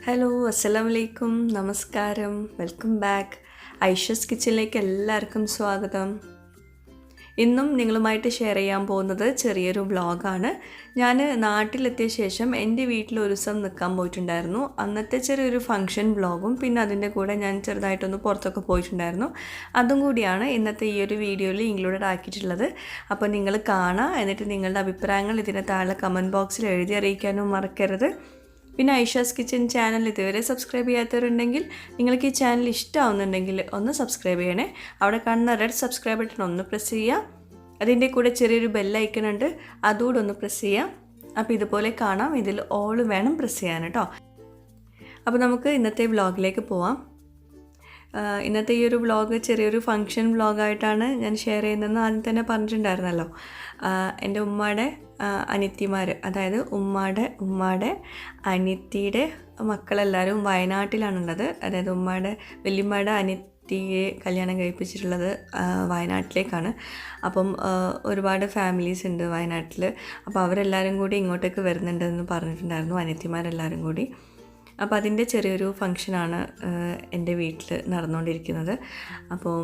Hello അസ്സലാമലൈക്കും നമസ്കാരം welcome back Aisha's കിച്ചണിലേക്ക് എല്ലാവർക്കും സ്വാഗതം. ഇന്നും നിങ്ങളുമായിട്ട് ഷെയർ ചെയ്യാൻ പോകുന്നത് ചെറിയൊരു വ്ളോഗാണ്. ഞാൻ നാട്ടിലെത്തിയ ശേഷം എൻ്റെ വീട്ടിൽ ഒരു ദിവസം നിൽക്കാൻ പോയിട്ടുണ്ടായിരുന്നു. അന്നത്തെ ചെറിയൊരു ഫംഗ്ഷൻ വ്ളോഗും പിന്നെ അതിൻ്റെ കൂടെ ഞാൻ ചെറുതായിട്ടൊന്ന് പുറത്തൊക്കെ പോയിട്ടുണ്ടായിരുന്നു. അതും കൂടിയാണ് ഇന്നത്തെ ഈ ഒരു വീഡിയോയിൽ ഇൻക്ലൂഡഡ് ആക്കിയിട്ടുള്ളത്. അപ്പോൾ നിങ്ങൾ കാണുക, എന്നിട്ട് നിങ്ങളുടെ അഭിപ്രായങ്ങൾ ഇതിന് താഴെ കമൻറ്റ് ബോക്സിൽ എഴുതി അറിയിക്കാനും മറക്കരുത്. പിന്നെ ഐഷാസ് കിച്ചൻ ചാനൽ ഇതുവരെ സബ്സ്ക്രൈബ് ചെയ്യാത്തവരുണ്ടെങ്കിൽ നിങ്ങൾക്ക് ഈ ചാനൽ ഇഷ്ടമാവുന്നുണ്ടെങ്കിൽ ഒന്ന് സബ്സ്ക്രൈബ് ചെയ്യണേ. അവിടെ കാണുന്ന റെഡ് സബ്സ്ക്രൈബ് ബട്ടൺ ഒന്ന് പ്രസ് ചെയ്യുക. അതിൻ്റെ കൂടെ ചെറിയൊരു ബെല്ലൈക്കൺ ഉണ്ട്, അതുകൂടെ ഒന്ന് പ്രസ് ചെയ്യുക. അപ്പോൾ ഇതുപോലെ കാണാം, ഇതിൽ ഓൾ വേണം പ്രസ് ചെയ്യാൻ കേട്ടോ. അപ്പോൾ നമുക്ക് ഇന്നത്തെ വ്ളോഗിലേക്ക് പോവാം. ഇന്നത്തെ ഈ ഒരു വ്ളോഗ് ചെറിയൊരു ഫംഗ്ഷൻ വ്ളോഗായിട്ടാണ് ഞാൻ ഷെയർ ചെയ്യുന്നതെന്ന് ആദ്യം തന്നെ പറഞ്ഞിട്ടുണ്ടായിരുന്നല്ലോ. എൻ്റെ ഉമ്മയുടെ അനിയത്തിമാർ, അതായത് ഉമ്മയുടെ അനിയത്തിയുടെ മക്കളെല്ലാവരും വയനാട്ടിലാണുള്ളത്. അതായത് വല്യമ്മയുടെ അനിയത്തിയെ കല്യാണം കഴിപ്പിച്ചിട്ടുള്ളത് വയനാട്ടിലേക്കാണ്. അപ്പം ഒരുപാട് ഫാമിലീസ് ഉണ്ട് വയനാട്ടിൽ. അപ്പോൾ അവരെല്ലാവരും കൂടി ഇങ്ങോട്ടേക്ക് വരുന്നുണ്ടെന്ന് പറഞ്ഞിട്ടുണ്ടായിരുന്നു, അനിയത്തിമാരെല്ലാവരും കൂടി. അപ്പോൾ അതിൻ്റെ ചെറിയൊരു ഫംഗ്ഷനാണ് എൻ്റെ വീട്ടിൽ നടന്നുകൊണ്ടിരിക്കുന്നത്. അപ്പോൾ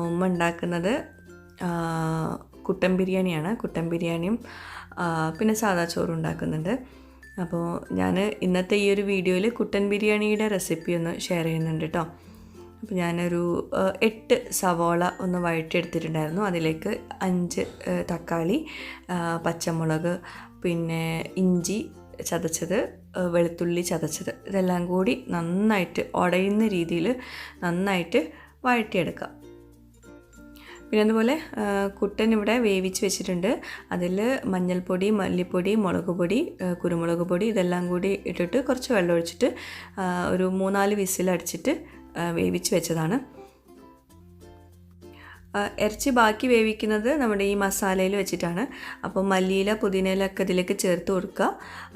ഉമ്മ ഉണ്ടാക്കുന്നത് കുട്ടൻ ബിരിയാണിയാണ്. കുട്ടൻ ബിരിയാണിയും പിന്നെ സാദാ ചോറും ഉണ്ടാക്കുന്നുണ്ട്. അപ്പോൾ ഞാൻ ഇന്നത്തെ ഈ ഒരു വീഡിയോയിൽ കുട്ടൻ ബിരിയാണിയുടെ റെസിപ്പി ഒന്ന് ഷെയർ ചെയ്യുന്നുണ്ട് കേട്ടോ. അപ്പോൾ ഞാനൊരു 8 സവോള ഒന്ന് വഴറ്റിയെടുത്തിട്ടുണ്ടായിരുന്നു. അതിലേക്ക് 5 തക്കാളി, പച്ചമുളക്, പിന്നെ ഇഞ്ചി ചതച്ചത്, വെളുത്തുള്ളി ചതച്ചത്, ഇതെല്ലാം കൂടി നന്നായിട്ട് ഉടയുന്ന രീതിയിൽ നന്നായിട്ട് വഴറ്റിയെടുക്കുക. പിന്നെ അതുപോലെ കുട്ടൻ ഇവിടെ വേവിച്ച് വെച്ചിട്ടുണ്ട്. അതിൽ മഞ്ഞൾപ്പൊടി, മല്ലിപ്പൊടി, മുളക് പൊടി, കുരുമുളക് പൊടി ഇതെല്ലാം കൂടി ഇട്ടിട്ട് കുറച്ച് വെള്ളം ഒഴിച്ചിട്ട് ഒരു 3-4 വിസിലടിച്ചിട്ട് വേവിച്ച് വെച്ചതാണ്. ഇറച്ചി ബാക്കി വേവിക്കുന്നത് നമ്മുടെ ഈ മസാലയിൽ വെച്ചിട്ടാണ്. അപ്പോൾ മല്ലിയില, പുതിനയിലൊക്കെ ഇതിലേക്ക് ചേർത്ത് കൊടുക്കുക.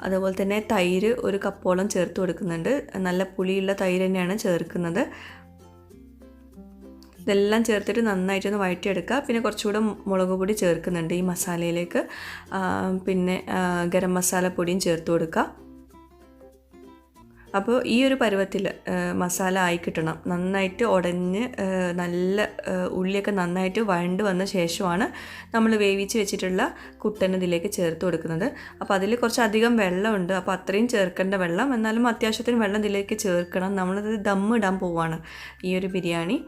അതുപോലെ തന്നെ തൈര് 1 കപ്പോളം ചേർത്ത് കൊടുക്കുന്നുണ്ട്. നല്ല പുളിയുള്ള തൈര് തന്നെയാണ് ചേർക്കുന്നത്. ഇതെല്ലാം ചേർത്തിട്ട് നന്നായിട്ടൊന്ന് വഴറ്റിയെടുക്കുക. പിന്നെ കുറച്ചുകൂടെ മുളക് പൊടി ചേർക്കുന്നുണ്ട് ഈ മസാലയിലേക്ക്. പിന്നെ ഗരം മസാല പൊടിയും ചേർത്ത് കൊടുക്കുക. അപ്പോൾ ഈ ഒരു പരുവത്തിൽ മസാല ആയി കിട്ടണം. നന്നായിട്ട് ഉടഞ്ഞ് നല്ല ഉള്ളിയൊക്കെ നന്നായിട്ട് വഴണ്ട് വന്ന ശേഷമാണ് നമ്മൾ വേവിച്ച് വെച്ചിട്ടുള്ള കുട്ടൻ ഇതിലേക്ക് ചേർത്ത് കൊടുക്കുന്നത്. അപ്പോൾ അതിൽ കുറച്ചധികം വെള്ളമുണ്ട്. അപ്പോൾ അത്രയും ചേർക്കേണ്ട വെള്ളം, എന്നാലും അത്യാവശ്യത്തിന് വെള്ളം ഇതിലേക്ക് ചേർക്കണം. നമ്മളത് ദമ്മിടാൻ പോവാണ് ഈ ഒരു ബിരിയാണി.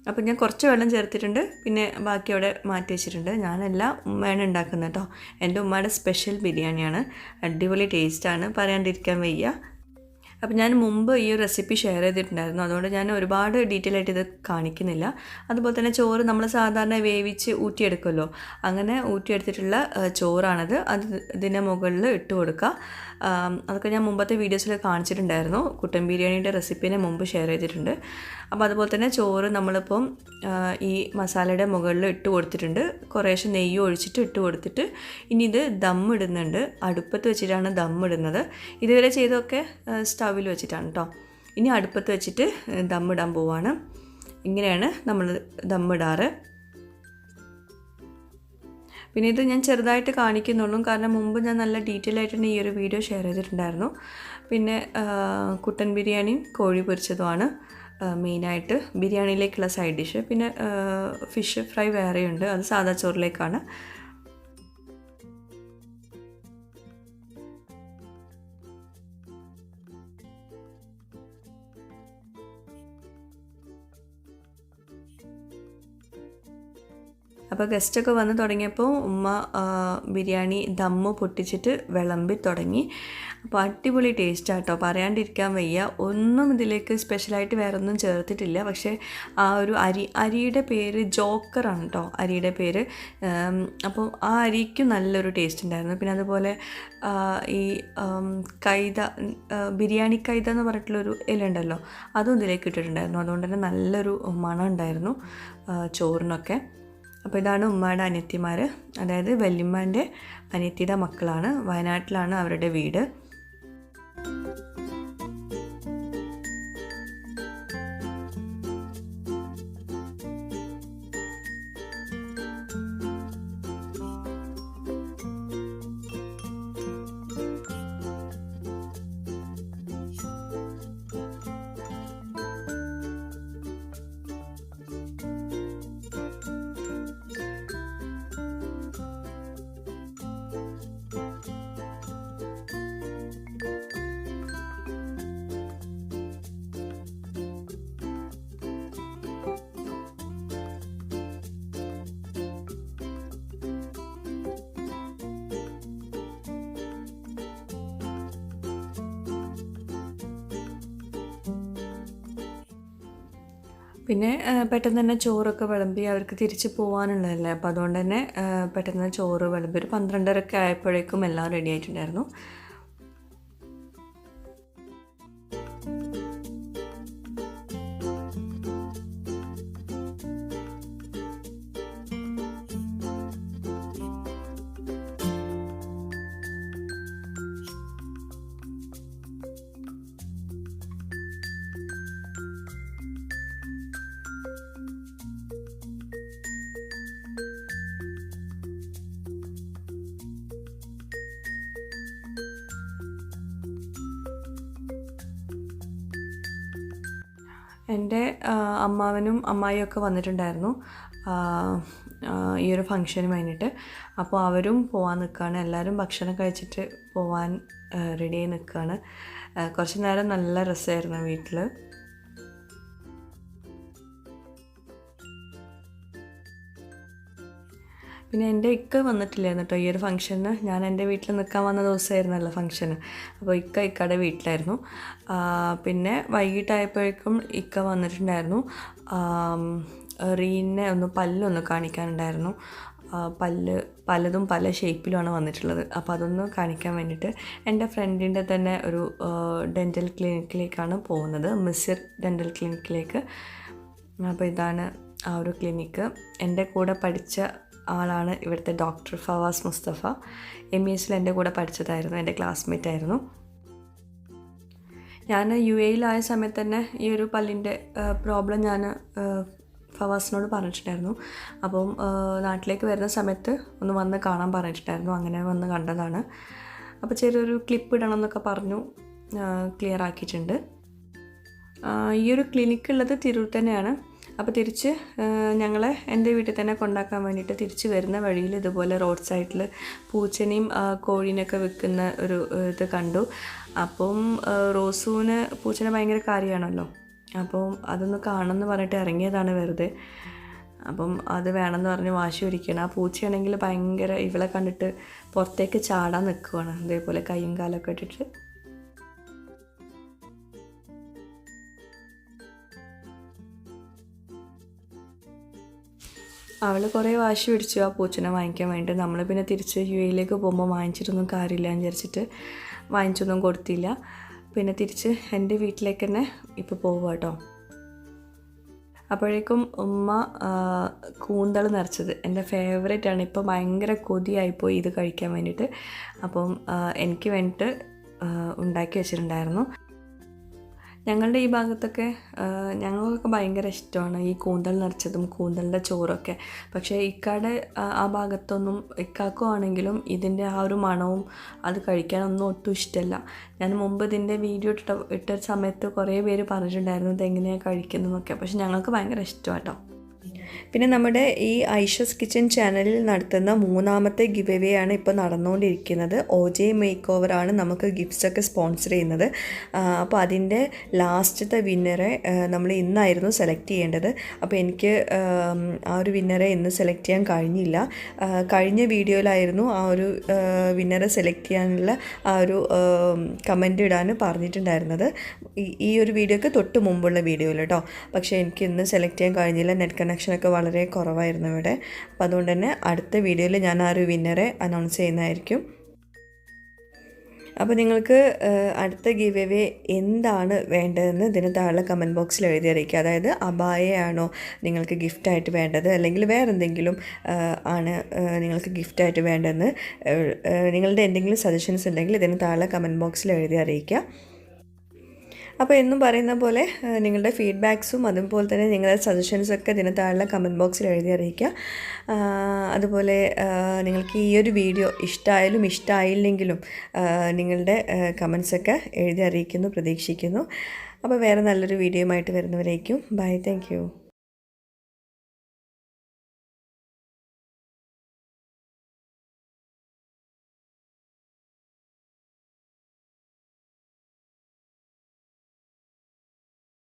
അപ്പോൾ ഞാൻ കുറച്ച് വെള്ളം ചേർത്തിട്ടുണ്ട്. പിന്നെ ബാക്കി അവിടെ മാറ്റി വെച്ചിട്ടുണ്ട്. ഞാനെല്ലാം ഉമ്മയാണ് ഉണ്ടാക്കുന്നത് കേട്ടോ. എൻ്റെ ഉമ്മയുടെ സ്പെഷ്യൽ ബിരിയാണിയാണ്. അടിപൊളി ടേസ്റ്റാണ്, പറയാണ്ടിരിക്കാൻ വയ്യ. അപ്പോൾ ഞാൻ മുമ്പ് ഈ ഒരു റെസിപ്പി ഷെയർ ചെയ്തിട്ടുണ്ടായിരുന്നു, അതുകൊണ്ട് ഞാൻ ഒരുപാട് ഡീറ്റെയിൽ ആയിട്ട് ഇത് കാണിക്കുന്നില്ല. അതുപോലെ തന്നെ ചോറ് നമ്മൾ സാധാരണ വേവിച്ച് ഊറ്റിയെടുക്കുമല്ലോ, അങ്ങനെ ഊറ്റിയെടുത്തിട്ടുള്ള ചോറാണത്. ഇതിൻ്റെ മുകളിൽ ഇട്ട് കൊടുക്കുക. അതൊക്കെ ഞാൻ മുമ്പത്തെ വീഡിയോസിൽ കാണിച്ചിട്ടുണ്ടായിരുന്നു. കുട്ടൻ ബിരിയാണിയുടെ റെസിപ്പിനെ മുമ്പ് ഷെയർ ചെയ്തിട്ടുണ്ട്. അപ്പോൾ അതുപോലെ തന്നെ ചോറ് നമ്മളിപ്പം ഈ മസാലയുടെ മുകളിൽ ഇട്ട് കൊടുത്തിട്ടുണ്ട്. കുറേശ്ശെ നെയ്യ് ഒഴിച്ചിട്ട് ഇട്ട് കൊടുത്തിട്ട് ഇനി ഇത് ദമ്മിടുന്നുണ്ട്. അടുപ്പത്ത് വെച്ചിട്ടാണ് ദമ്മിടുന്നത്. ഇതുവരെ ചെയ്തൊക്കെ സ്റ്റൗവിൽ വെച്ചിട്ടാണ് കേട്ടോ. ഇനി അടുപ്പത്ത് വെച്ചിട്ട് ദമ്മിടാൻ പോവാണ്. ഇങ്ങനെയാണ് നമ്മൾ ദമ്മിടാറ്. പിന്നെ ഇത് ഞാൻ ചെറുതായിട്ട് കാണിക്കുന്നുള്ളൂ, കാരണം മുമ്പ് ഞാൻ നല്ല ഡീറ്റെയിൽ ആയിട്ട് തന്നെ ഈ ഒരു വീഡിയോ ഷെയർ ചെയ്തിട്ടുണ്ടായിരുന്നു. പിന്നെ കുട്ടൻ ബിരിയാണിയും കോഴി പൊരിച്ചതുമാണ് മെയിനായിട്ട് ബിരിയാണിയിലേക്കുള്ള സൈഡ് ഡിഷ്. പിന്നെ ഫിഷ് ഫ്രൈ വേറെയുണ്ട്, അത് സാദാ ചോറിലേക്കാണ്. അപ്പോൾ ഗസ്റ്റൊക്കെ വന്ന് തുടങ്ങിയപ്പോൾ ഉമ്മ ബിരിയാണി ദമ്മ് പൊട്ടിച്ചിട്ട് വിളമ്പി തുടങ്ങി. അപ്പോൾ അടിപൊളി ടേസ്റ്റാട്ടോ, പറയാണ്ടിരിക്കാൻ വയ്യ. ഒന്നും ഇതിലേക്ക് സ്പെഷ്യലായിട്ട് വേറെ ഒന്നും ചേർത്തിട്ടില്ല. പക്ഷേ ആ ഒരു അരിയുടെ പേര് ജോക്കറാണ് കേട്ടോ, അരിയുടെ പേര്. അപ്പോൾ ആ അരിക്കും നല്ലൊരു ടേസ്റ്റ് ഉണ്ടായിരുന്നു. പിന്നെ അതുപോലെ ഈ കൈത, ബിരിയാണി കൈത എന്ന് പറഞ്ഞിട്ടുള്ളൊരു ഇല ഉണ്ടല്ലോ, അതും ഇതിലേക്ക് ഇട്ടിട്ടുണ്ടായിരുന്നു. അതുകൊണ്ട് തന്നെ നല്ലൊരു മണം ഉണ്ടായിരുന്നു ചോറിനൊക്കെ. അപ്പോൾ ഇതാണ് ഉമ്മയുടെ അനിയത്തിമാർ, അതായത് വല്യമ്മേൻ്റെ അനിയത്തിയുടെ മക്കളാണ്. വയനാട്ടിലാണ് അവരുടെ വീട്. പിന്നെ പെട്ടെന്ന് തന്നെ ചോറൊക്കെ വിളമ്പി അവർക്ക് തിരിച്ച് പോകാനുള്ളതല്ലേ, അപ്പോൾ അതുകൊണ്ട് തന്നെ പെട്ടെന്ന് ചോറ് വിളമ്പി ഒരു 12:30 ആയപ്പോഴേക്കും എല്ലാം റെഡി ആയിട്ടുണ്ടായിരുന്നു. എൻ്റെ അമ്മാവനും അമ്മായിയും ഒക്കെ വന്നിട്ടുണ്ടായിരുന്നു ഈ ഒരു ഫംഗ്ഷന് വേണ്ടിയിട്ട്. അപ്പോൾ അവരും പോകാൻ നിൽക്കുകയാണ്. എല്ലാവരും ഭക്ഷണം കഴിച്ചിട്ട് പോകാൻ റെഡിയായി നിൽക്കുകയാണ്. കുറച്ച് നേരം നല്ല രസമായിരുന്നു വീട്ടിൽ. പിന്നെ എൻ്റെ ഇക്ക വന്നിട്ടില്ലായിരുന്നു കേട്ടോ ഈ ഒരു ഫംഗ്ഷന്. ഞാൻ എൻ്റെ വീട്ടിൽ നിൽക്കാൻ വന്ന ദിവസമായിരുന്നല്ലോ ഫംഗ്ഷന്. അപ്പോൾ ഇക്കയുടെ വീട്ടിലായിരുന്നു. പിന്നെ വൈകിട്ടായപ്പോഴേക്കും ഇക്ക വന്നിട്ടുണ്ടായിരുന്നു. റീനെ പല്ലൊന്ന് കാണിക്കാനുണ്ടായിരുന്നു. പലതും പല ഷേപ്പിലുമാണ് വന്നിട്ടുള്ളത്. അപ്പോൾ അതൊന്ന് കാണിക്കാൻ വേണ്ടിയിട്ട് എൻ്റെ ഫ്രണ്ടിൻ്റെ തന്നെ ഒരു ഡെൻ്റൽ ക്ലിനിക്കിലേക്കാണ് പോകുന്നത്, മിസിർ ഡെൻ്റൽ ക്ലിനിക്കിലേക്ക്. അപ്പോൾ ഇതാണ് ആ ഒരു ക്ലിനിക്ക്. എൻ്റെ കൂടെ പഠിച്ച ആളാണ് ഇവിടുത്തെ ഡോക്ടർ ഫവാസ് മുസ്തഫ. MESൽ എൻ്റെ കൂടെ പഠിച്ചതായിരുന്നു, എൻ്റെ ക്ലാസ്മേറ്റ് ആയിരുന്നു. ഞാൻ UAEയിലായ സമയത്ത് തന്നെ ഈ ഒരു പല്ലിൻ്റെ പ്രോബ്ലം ഞാൻ ഫവാസിനോട് പറഞ്ഞിട്ടുണ്ടായിരുന്നു. അപ്പം നാട്ടിലേക്ക് വരുന്ന സമയത്ത് ഒന്ന് വന്ന് കാണാൻ പറഞ്ഞിട്ടുണ്ടായിരുന്നു. അങ്ങനെ വന്ന് കണ്ടതാണ്. അപ്പോൾ ചെറിയൊരു ക്ലിപ്പ് ഇടണം എന്നൊക്കെ പറഞ്ഞു, ക്ലിയർ ആക്കിയിട്ടുണ്ട്. ഈ ഒരു ക്ലിനിക്കുള്ളത് തിരൂർ തന്നെയാണ്. അപ്പോൾ തിരിച്ച് ഞങ്ങളെ എൻ്റെ വീട്ടിൽ തന്നെ കൊണ്ടാക്കാൻ വേണ്ടിയിട്ട് തിരിച്ച് വരുന്ന വഴിയിൽ ഇതുപോലെ റോഡ് സൈഡിൽ പൂച്ചനെയും കോഴീനെയൊക്കെ വിൽക്കുന്ന ഒരു ഇത് കണ്ടു. അപ്പം റോസുവിന് പൂച്ചനെ ഭയങ്കര കാര്യമാണല്ലോ. അപ്പം അതൊന്ന് കാണണമെന്ന് പറഞ്ഞിട്ട് ഇറങ്ങിയതാണ് വെറുതെ. അപ്പം അത് വേണമെന്ന് പറഞ്ഞ് വാശി പിടിക്കണം. ആ പൂച്ചയാണെങ്കിൽ ഭയങ്കര ഇവളെ കണ്ടിട്ട് പുറത്തേക്ക് ചാടാൻ നിൽക്കുവാണ്, ഇതേപോലെ കൈയും കാലൊക്കെ ഇട്ടിട്ട്. അവൾ കുറേ വാശി പിടിച്ചു ആ പൂച്ചനെ വാങ്ങിക്കാൻ വേണ്ടി. നമ്മൾ പിന്നെ തിരിച്ച് UAEയിലേക്ക് പോകുമ്പോൾ വാങ്ങിച്ചിട്ടൊന്നും കാര്യമില്ല എന്ന് വിചാരിച്ചിട്ട് വാങ്ങിച്ചൊന്നും കൊടുത്തില്ല. പിന്നെ തിരിച്ച് എൻ്റെ വീട്ടിലേക്ക് തന്നെ ഇപ്പോൾ പോവുക കേട്ടോ. അപ്പോഴേക്കും ഉമ്മ കൂന്തൾ നിറച്ചത് എൻ്റെ ഫേവറേറ്റാണ്. ഇപ്പോൾ ഭയങ്കര കൊതിയായിപ്പോയി ഇത് കഴിക്കാൻ വേണ്ടിയിട്ട്. അപ്പം എനിക്ക് വേണ്ടിയിട്ട് ഉണ്ടാക്കി വെച്ചിട്ടുണ്ടായിരുന്നു. ഞങ്ങളുടെ ഈ ഭാഗത്തൊക്കെ ഞങ്ങൾക്കൊക്കെ ഭയങ്കര ഇഷ്ടമാണ് ഈ കൂന്തൽ നിറച്ചതും കൂന്തലിൻ്റെ ചോറൊക്കെ. പക്ഷേ ഇക്കയുടെ ആ ഭാഗത്തൊന്നും ഇക്കാക്കും ആണെങ്കിലും ഇതിൻ്റെ ആ ഒരു മണവും അത് കഴിക്കാനൊന്നും ഒട്ടും ഇഷ്ടമല്ല. ഞാൻ മുമ്പ് ഇതിൻ്റെ വീഡിയോ ഇട്ട സമയത്ത് കുറേ പേര് പറഞ്ഞിട്ടുണ്ടായിരുന്നു ഇതെങ്ങനെയാണ് കഴിക്കുന്നതെന്നൊക്കെ. പക്ഷെ ഞങ്ങൾക്ക് ഭയങ്കര ഇഷ്ടമാണ് കേട്ടോ. പിന്നെ നമ്മുടെ ഈ ഐഷസ് കിച്ചൻ ചാനലിൽ നടത്തുന്ന 3ാമത്തെ ഗിവ് അവേ ആണ് ഇപ്പോൾ നടന്നുകൊണ്ടിരിക്കുന്നത്. OJ മേക്ക് ഓവറാണ് നമുക്ക് ഗിഫ്റ്റ്സൊക്കെ സ്പോൺസർ ചെയ്യുന്നത്. അപ്പോൾ അതിൻ്റെ ലാസ്റ്റത്തെ വിന്നറെ നമ്മൾ ഇന്നായിരുന്നു സെലക്ട് ചെയ്യേണ്ടത്. അപ്പോൾ എനിക്ക് ആ ഒരു വിന്നറെ ഇന്ന് സെലക്ട് ചെയ്യാൻ കഴിഞ്ഞില്ല. കഴിഞ്ഞ വീഡിയോയിലായിരുന്നു ആ ഒരു വിന്നറെ സെലക്ട് ചെയ്യാനുള്ള ആ ഒരു കമൻ്റ് ഇടാൻ പറഞ്ഞിട്ടുണ്ടായിരുന്നത്, ഈ ഒരു വീഡിയോക്ക് തൊട്ട് മുമ്പുള്ള വീഡിയോയിൽ കേട്ടോ. പക്ഷേ എനിക്ക് ഇന്ന് സെലക്ട് ചെയ്യാൻ കഴിഞ്ഞില്ല. നെറ്റ് കണക്ഷനൊക്കെ വളരെ കുറവായിരുന്നു ഇവിടെ. അപ്പോൾ അതുകൊണ്ട് തന്നെ അടുത്ത വീഡിയോയിൽ ഞാൻ ആ ഒരു വിന്നറെ അനൗൺസ് ചെയ്യുന്നതായിരിക്കും. അപ്പോൾ നിങ്ങൾക്ക് അടുത്ത ഗിവ് അവേ എന്താണ് വേണ്ടതെന്ന് ഇതിന് താഴെ കമൻറ്റ് ബോക്സിൽ എഴുതി അറിയിക്കുക. അതായത് അബായയാണോ നിങ്ങൾക്ക് ഗിഫ്റ്റായിട്ട് വേണ്ടത്, അല്ലെങ്കിൽ വേറെ എന്തെങ്കിലും ആണ് നിങ്ങൾക്ക് ഗിഫ്റ്റായിട്ട് വേണ്ടതെന്ന് നിങ്ങളുടെ എന്തെങ്കിലും സജഷൻസ് ഉണ്ടെങ്കിൽ ഇതിന് താഴെ കമൻറ്റ് ബോക്സിൽ എഴുതി അറിയിക്കുക. അപ്പോൾ എന്നും പറയുന്ന പോലെ നിങ്ങളുടെ ഫീഡ്ബാക്സും അതുപോലെ തന്നെ നിങ്ങളുടെ സജഷൻസൊക്കെ ഇതിന് താഴെ കമൻറ്റ് ബോക്സിൽ എഴുതി അറിയിക്കുക. അതുപോലെ നിങ്ങൾക്ക് ഈ ഒരു വീഡിയോ ഇഷ്ടമായാലും ഇഷ്ടമായില്ലെങ്കിലും നിങ്ങളുടെ കമൻസൊക്കെ എഴുതി അറിയിക്കുന്നു, പ്രതീക്ഷിക്കുന്നു. അപ്പോൾ വേറെ നല്ലൊരു വീഡിയോയുമായിട്ട് വരുന്നവരേക്കും ബൈ, താങ്ക് യു.